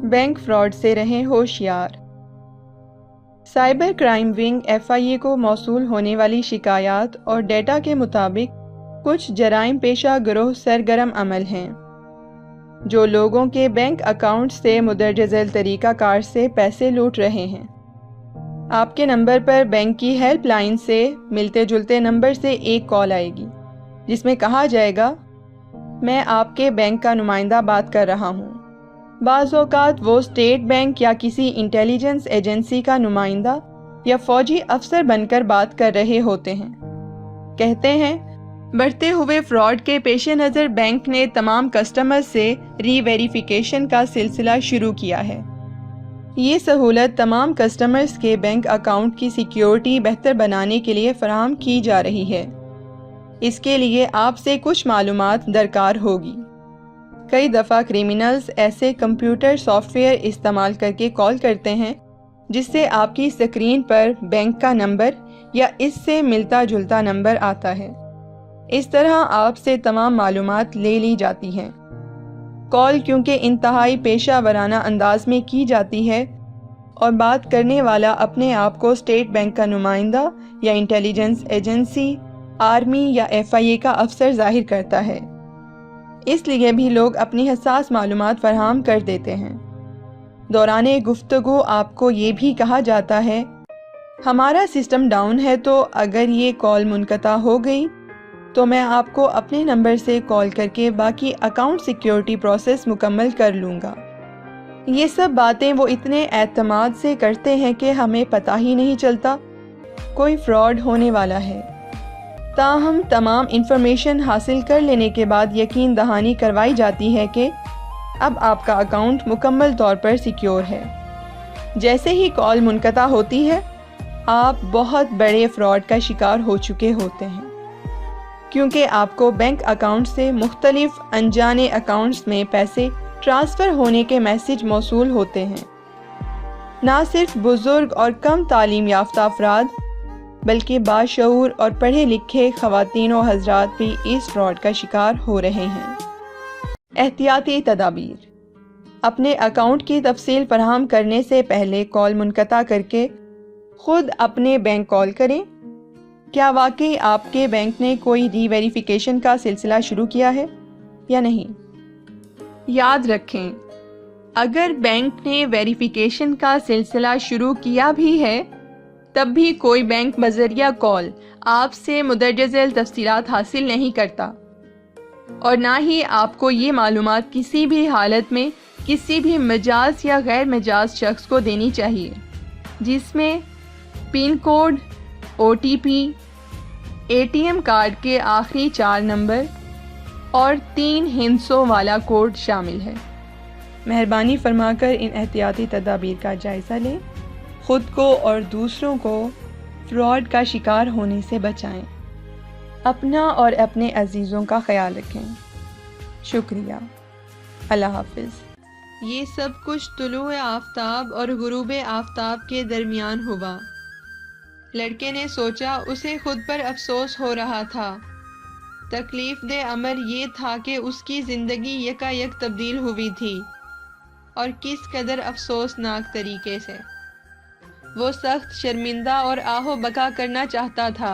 Bank fraud से रहें होशियार। साइबर क्राइम विंग FIA को मौसूल होने वाली शिकायत और डेटा के मुताबिक कुछ जराइम पेशा गिरोह सरगर्म अमल हैं जो लोगों के बैंक अकाउंट से मुंदरज झैल तरीक़ाकार से पैसे लूट रहे हैं। आपके नंबर पर बैंक की हेल्पलाइन से मिलते जुलते नंबर से एक कॉल आएगी जिसमें कहा जाएगा, मैं आपके बैंक का नुमाइंदा बात कर रहा हूँ। बाज़ औक़ात वो स्टेट बैंक या किसी इंटेलिजेंस एजेंसी का नुमाइंदा या फ़ौजी अफसर बनकर बात कर रहे होते हैं। कहते हैं, बढ़ते हुए फ्रॉड के पेश नज़र बैंक ने तमाम कस्टमर से री-वेरिफिकेशन का सिलसिला शुरू किया है। ये सहूलत तमाम कस्टमर्स के बैंक अकाउंट की सिक्योरिटी बेहतर बनाने के लिए फराहम की जा रही है। इसके लिए आपसे कुछ मालूमात दरकार होगी। कई दफ़ा क्रिमिनल्स ऐसे कंप्यूटर सॉफ्टवेयर इस्तेमाल करके कॉल करते हैं जिससे आपकी स्क्रीन पर बैंक का नंबर या इससे मिलता जुलता नंबर आता है। इस तरह आपसे तमाम मालूमात ले ली जाती हैं। कॉल क्योंकि इंतहाई पेशा वराना अंदाज में की जाती है और बात करने वाला अपने आप को स्टेट बैंक का नुमाइंदा या इंटेलिजेंस एजेंसी, आर्मी या FIA का अफसर जाहिर करता है, इसलिए भी लोग अपनी हसास मालूमात फराहम कर देते हैं। दौराने गुफ्तगू आपको ये भी कहा जाता है, हमारा सिस्टम डाउन है तो अगर ये कॉल मुनक़ता हो गई तो मैं आपको अपने नंबर से कॉल करके बाकी अकाउंट सिक्योरिटी प्रोसेस मुकम्मल कर लूँगा। ये सब बातें वो इतने एतमाद से करते हैं कि हमें पता ही नहीं चलता कोई फ्रॉड होने वाला है। ताहम तमाम इंफॉर्मेशन हासिल कर लेने के बाद यकीन दहानी करवाई जाती है कि अब आपका अकाउंट मुकम्मल तौर पर सिक्योर है। जैसे ही कॉल मुनक़ता होती है, आप बहुत बड़े फ्रॉड का शिकार हो चुके होते हैं, क्योंकि आपको बैंक अकाउंट से मुख्तलिफ अनजाने अकाउंट्स में पैसे ट्रांसफ़र होने के मैसेज मौसूल होते हैं। ना सिर्फ बुज़ुर्ग और कम तालीम याफ्ता अफराद बल्कि बाशऊर और पढ़े लिखे ख़वातीन व हज़रात भी इस फ्रॉड का शिकार हो रहे हैं। एहतियाती तदाबीर। अपने अकाउंट की तफसील फराहम करने से पहले कॉल मुनक़ता करके ख़ुद अपने बैंक कॉल करें। क्या वाकई आपके बैंक ने कोई री-वेरिफिकेशन का सिलसिला शुरू किया है या नहीं? याद रखें, अगर बैंक ने वेरिफिकेशन का सिलसिला शुरू किया भी है तब भी कोई बैंक बज़रिया कॉल आपसे मुंदरज झैल तफसीलात हासिल नहीं करता और ना ही आपको ये मालूमात किसी भी हालत में किसी भी मजाज या गैर मजाज शख्स को देनी चाहिए, जिसमें pin code, OTP, ATM card के आखिरी 4 नंबर और 3 हिंसों वाला कोड शामिल है। मेहरबानी फरमाकर इन एहतियाती तदाबीर का जायज़ा लें। ख़ुद को और दूसरों को फ्रॉड का शिकार होने से बचाएं। अपना और अपने अजीज़ों का ख्याल रखें। शुक्रिया। अल्लाह हाफ़िज़। ये सब कुछ तुलूए आफ़ताब और गुरूब आफ़ताब के दरमियान हुआ। लड़के ने सोचा उसे खुद पर अफसोस हो रहा था। तकलीफ दे अमर ये था कि उसकी ज़िंदगी यकायक तब्दील हुई थी और किस कदर अफसोसनाक तरीके से। वो सख्त शर्मिंदा और आहो बका करना चाहता था